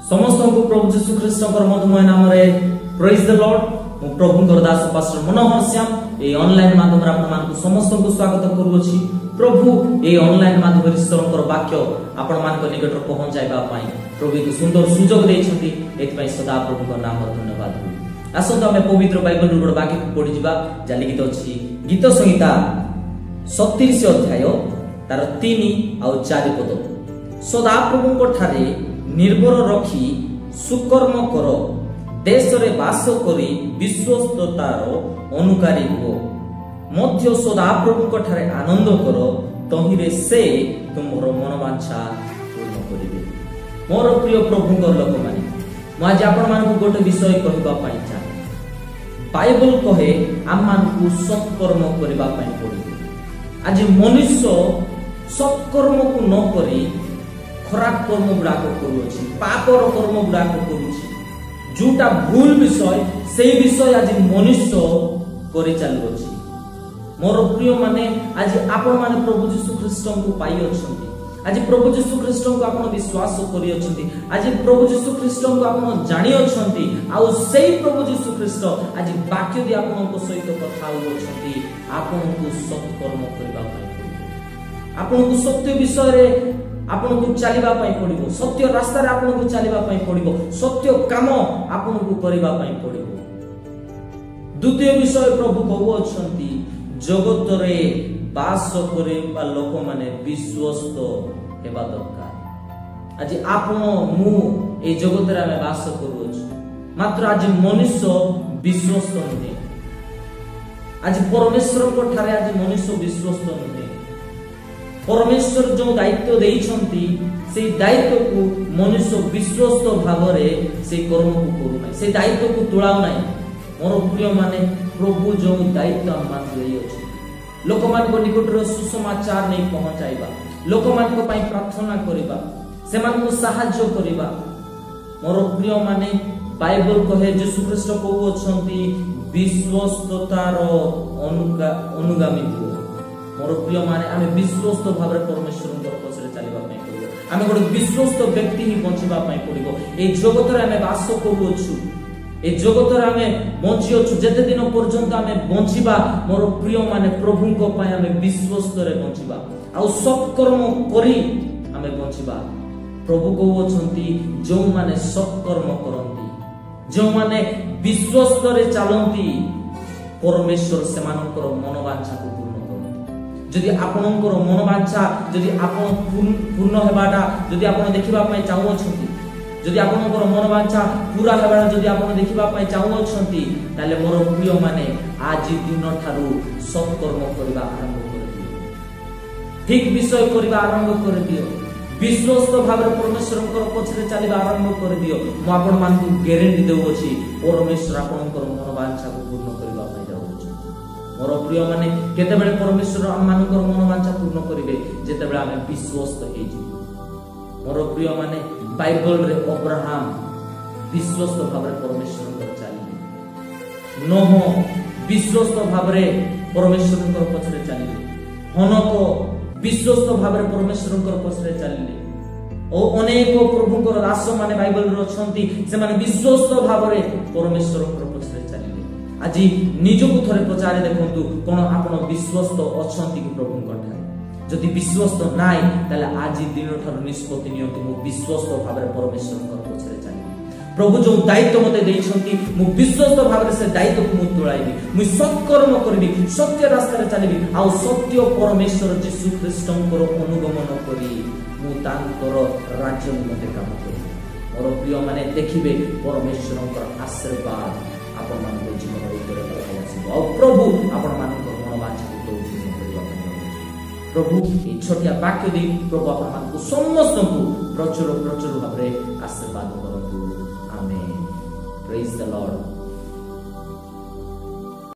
समस्त को प्रभु जीशु ख्रीष्ट मधुमय नाम रे प्रेज द लॉर्ड मु प्रभु दास पास्टर मनोहर श्याम ए ऑनलाइन माध्यम रे आपण मानकु समस्त को स्वागत करूछि। प्रभु ए ऑनलाइन माध्यम रे ईश्वरकर वाक्य आपण मानक निकट पहुंचाइबा पई प्रभु को सुंदर सुजोग दैछंती एत पई सदा प्रभु को नाम धन्यवाद। आसंत हमें पवित्र बाइबल रो वाक्य पढि जिबा जाली गीत अछि गीत संहिता 37 अध्याय तार 3 आ 4 पद। सदा प्रभु को ठारे निर्भर रखी सुकर्म कर देश रे वास करी विश्वस्ततार अनुकारी हो मध्य सदा प्रभु को ठारे आनंद कर तहिरे से तुमर मनोवांछा पूर्ण करिवे। मोर प्रिय प्रभु को लोक माने म आज आपण मान को गोटे विषय कहबा पई चाहे। बाइबल कहे आम मान को सत्कर्म करबा पई पड़िबे। आज मनुष्य सत्कर्म को न करी खराब कर्म गुड़ाक करुछि, पापर कर्म गुड़ाक करुछि, जोटा भूल विषय से विषय आज मनुष्य करे चलुछि। मोर प्रिय माने आज आपण माने प्रभु यीशु ख्रीष्ट को पाई अछंती। आज प्रभु यीशु ख्रीष्ट को आपण विश्वास करि अछंती। आज प्रभु यीशु ख्रीष्ट को आपण जानि अछंती। आ सेही प्रभु यीशु ख्रीष्ट आज वाक्य दि आपण को सहित कथा हो अछंती। आपण को सत्कर्म करबा पई आपण को सत्य विषय रे आपण को चलिबा पई पड़िबो। सत्य रास्ता रे आपण को चलिबा पई पड़िबो। सत्य काम आपण को करिबा पई पड़िबो। द्वितीय विषय प्रभु कहू अछंती जगत रे वास करेबा लोक माने विश्वस्त हेबा दरकार। आज आपण मु ए जगत रे हम वास करू अछि, मात्र आज मनुष्य विश्वस्त नहे। आज परमेश्वर को ठारे आज मनुष्य विश्वस्त नहे। परमेश्वर जो दायित्व देइछंती से दायित्व को मनुष्य विश्वस्त भाव रे से कर्म को करू नै, से दायित्व को तुलाउ नै। मोर प्रिय माने प्रभु जो दायित्व मान देइ अछि लोक मान को निकट रे सुसमाचार नै पहुंचाइबा, लोक मान को पई प्रार्थना करिबा, से मान को सहाय्य करिबा। मोर प्रिय माने बाइबल कहे यीशु ख्रीष्ट कहू अछंती विश्वस्ततार अनुगामी हो। मोर प्रिय माने आमे विश्वस्त भाव रे परमेश्वर पछरे चलिबा पई पड़िबो। आमे गोटे विश्वस्त व्यक्ति ही बंचिबा पई पड़िबो। ए जगत रे आमे वास करू अछु, ए जगत रे आमे बंची अछु। जते दिन पर्यंत आमे बंचिबा मोर प्रिय माने प्रभु को पई आमे विश्वस्त रे बंचिबा आ सत्कर्म करी आमे बंचिबा। प्रभु को अछंती जो माने सत्कर्म करंती, जो माने विश्वस्त रे चलंती परमेश्वर सेमानकर मनोवांछा को जदि आपनकर मनोवांछा जदि आपन पूर्ण हेबाटा जदि आपन देखिबा पई चाहू अछंती, जदि आपनकर मनोवांछा पूरा हेबाटा जदि आपन देखिबा पई चाहू अछंती ताले मोर प्रिय माने आज दिन थारु सत्कर्म करबा आरंभ कर दियो। ठीक विषय करबा आरंभ कर दियो। विश्वस्त भाव रे परमेश्वरकर पछरे चलिबा आरंभ कर दियो। मु आपन मान को गारंटी देउ अछि परमेश्वर आपनकर मनोवांछा को पूर्ण करबा पई जाउ अछि। मोर प्रिय माने केते बेले परमेश्वर हम मानकर मनोवांछा पूर्ण करिवे जेते बेले आमे विश्वस्त हे जी। मोर प्रिय माने बाइबल रे अब्राहम विश्वस्त भाव रे परमेश्वर कर चलिले, नोह विश्वस्त भाव रे परमेश्वर कर पछरे चलिले, हनक विश्वस्त भाव रे परमेश्वर कर पछरे चलिले ओ अनेक प्रभु कर दास माने बाइबल रे अछंती से माने विश्वस्त भाव रे परमेश्वर कर पछरे चलिले। आज निजको थरे प्रचारे देखंतु कोन आपण विश्वस्त अछंती कि प्रभु कठाय। जदि विश्वस्त नाइ ताले आज दिन थर निष्पत्ति नियंतु मु विश्वस्त भाबरे परमेश्वर कर पछरे चाहि। प्रभु जो दायित्व मते देइछंती मु विश्वस्त भाबरे से दायित्व को मु तुलाइबी, मु सत्कर्म करबी, सत्य रास्ता रे चलिबी आ सत्य परमेश्वर यीशु ख्रीष्टंकर अनुगमन करी मु तांकर राज्य मते काम करी। मोर प्रिय माने देखिबे परमेश्वरकर आशीर्वाद आपण मान को जीवन ऊपर पहुंचबो आ प्रभु आपण मान को मनोवांछा को पूर्ण करबा पई। प्रभु ए छोटिया वाक्य दे प्रभु आपण मान को समस्त को प्रचुर प्रचुर भाबरे आशीर्वाद करतु। आमेन। Praise the Lord.